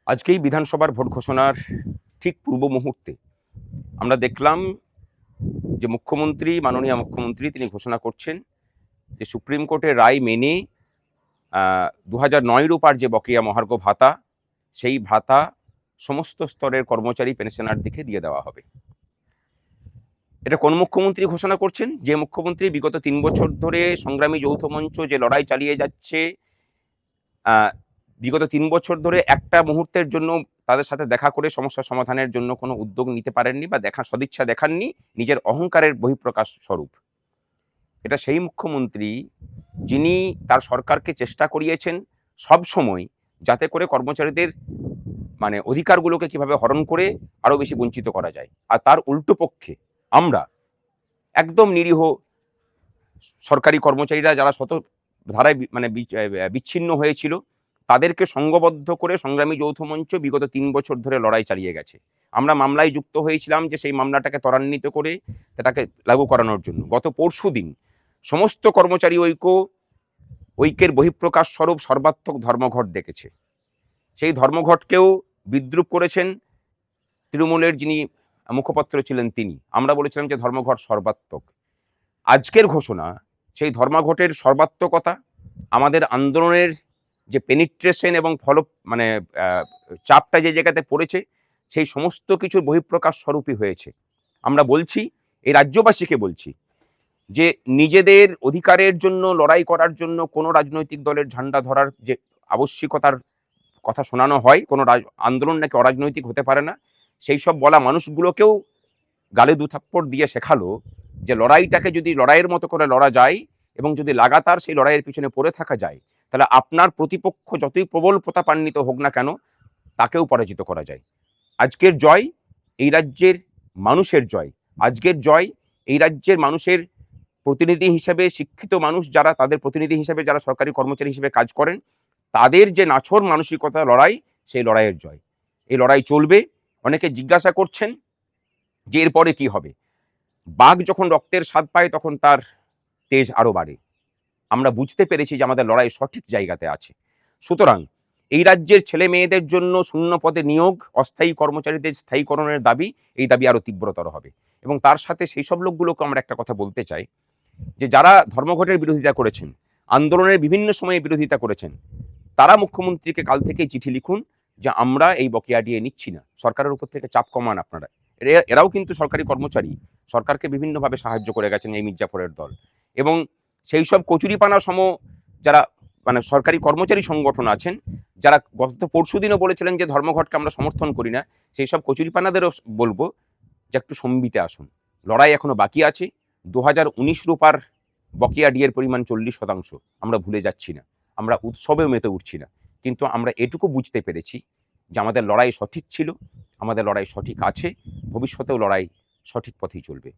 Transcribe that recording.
আজকেই বিধানসভার ভোট ঘোষণার ঠিক পূর্ব মুহূর্তে আমরা দেখলাম যে মাননীয় মুখ্যমন্ত্রী তিনি ঘোষণা করছেন যে সুপ্রিম কোর্টের রায় মেনে 2009 রূপার যে বকেয়া মহার্ঘ ভাতা, সেই ভাতা সমস্ত স্তরের কর্মচারী পেনশনারদেরকে দিয়ে দেওয়া হবে। এটা কোন মুখ্যমন্ত্রী ঘোষণা করছেন? যে মুখ্যমন্ত্রী বিগত 3 বছর ধরে সংগ্রামী যৌথ মঞ্চ যে লড়াই চালিয়ে যাচ্ছে, বিগত 3 বছর ধরে একটা মুহূর্তের জন্য তাদের সাথে দেখা করে সমস্যা সমাধানের জন্য কোনো উদ্যোগ নিতে পারেননি বা সদিচ্ছা দেখাননি, নিজের অহংকারের বহিঃপ্রকাশ স্বরূপ। এটা সেই মুখ্যমন্ত্রী যিনি তার সরকারকে চেষ্টা করিয়েছেন সব সময় যাতে করে কর্মচারীদের অধিকারগুলোকে কিভাবে হরণ করে আরো বেশি বঞ্চিত করা যায়। আর তার উল্টো পক্ষে আমরা একদম নিরীহ সরকারি কর্মচারীরা যারা শত ধারায় বিচ্ছিন্ন হয়েছিল, তাদেরকে সংঘবদ্ধ করে সংগ্রামী যৌথ মঞ্চ বিগত 3 বছর ধরে লড়াই চালিয়ে গেছে। আমরা মামলায় যুক্ত হয়েছিলাম যে সেই মামলাটাকে ত্বরান্বিত করে সেটাকে লাগু করানোর জন্য। গত পরশুদিন সমস্ত কর্মচারী ঐক্যের বহিঃপ্রকাশ স্বরূপ সর্বাত্মক ধর্মঘট ডেকেছে। সেই ধর্মঘটকেও বিদ্রূপ করেছেন তৃণমূলের যিনি মুখপাত্র ছিলেন তিনি। আমরা বলেছিলাম যে ধর্মঘট সর্বাত্মক। আজকের ঘোষণা সেই ধর্মঘটের সর্বাত্মকতা, আমাদের আন্দোলনের যে পেনিট্রেশন এবং চাপটা যে জায়গাতে পড়েছে, সেই সমস্ত কিছুর বহিঃপ্রকাশ স্বরূপই হয়েছে। আমরা বলছি, এই রাজ্যবাসীকে বলছি যে নিজেদের অধিকারের জন্য লড়াই করার জন্য কোনো রাজনৈতিক দলের ঝান্ডা ধরার যে আবশ্যিকতার কথা শোনানো হয়, কোনো আন্দোলন নাকি অরাজনৈতিক হতে পারে না, সেই সব বলা মানুষগুলোকেও গালে 2 থাপ্পড় দিয়ে শেখালো যে লড়াইটাকে যদি লড়াইয়ের মতো করে লড়া যায় এবং যদি লাগাতার সেই লড়াইয়ের পিছনে পড়ে থাকা যায়, তাহলে আপনার প্রতিপক্ষ যতই প্রবল প্রতাপান্বিত হোক না কেন, তাকেও পরাজিত করা যায়। আজকের জয় এই রাজ্যের মানুষের জয়। আজকের জয় এই রাজ্যের মানুষের প্রতিনিধি হিসেবে, শিক্ষিত মানুষ যারা, তাদের প্রতিনিধি হিসেবে যারা সরকারি কর্মচারী হিসেবে কাজ করেন, তাদের যে নাছোড় মানসিকতা লড়াই, সেই লড়াইয়ের জয়। এই লড়াই চলবে। অনেকে জিজ্ঞাসা করছেন যে এরপরে কি হবে। বাঘ যখন রক্তের স্বাদ পায় তখন তার তেজ আরো বাড়ে। আমরা বুঝতে পেরেছি যে আমাদের লড়াই সঠিক জায়গাতে আছে। সুতরাং এই রাজ্যের ছেলে মেয়েদের জন্য শূন্য পদে নিয়োগ, অস্থায়ী কর্মচারীদের স্থায়ীকরণের দাবি, এই দাবি আরো তীব্রতর হবে। এবং তার সাথে সেই সব লোকগুলোকে আমরা একটা কথা বলতে চাই যে যারা ধর্মঘটের বিরোধিতা করেছেন, আন্দোলনের বিভিন্ন সময়ে বিরোধিতা করেছেন, তারা মুখ্যমন্ত্রীকে কাল থেকেই চিঠি লিখুন যে আমরা এই বকেয়া দিয়ে নিচ্ছি না, সরকারের উপর থেকে চাপ কমান আপনারা। এরাও কিন্তু সরকারি কর্মচারী, সরকারকে বিভিন্নভাবে সাহায্য করে গেছেন এই মির্জাফরের দল। এবং সেই সব কচুরিপানা সম যারা সরকারি কর্মচারী সংগঠন আছেন, যারা গত পরশুদিনও বলেছিলেন যে ধর্মঘটকে আমরা সমর্থন করি না, সেই সব কচুরিপানাদেরও বলবো যে একটু সম্বিতে আসুন। লড়াই এখনো বাকি আছে। 2019 রূপার বকেয়া ডিএর পরিমাণ 40%। আমরা ভুলে যাচ্ছি না, আমরা উৎসবেও মেতে উঠছি না, কিন্তু আমরা এটুকু বুঝতে পেরেছি যে আমাদের লড়াই সঠিক ছিল, আমাদের লড়াই সঠিক আছে, ভবিষ্যতেও লড়াই সঠিক পথেই চলবে।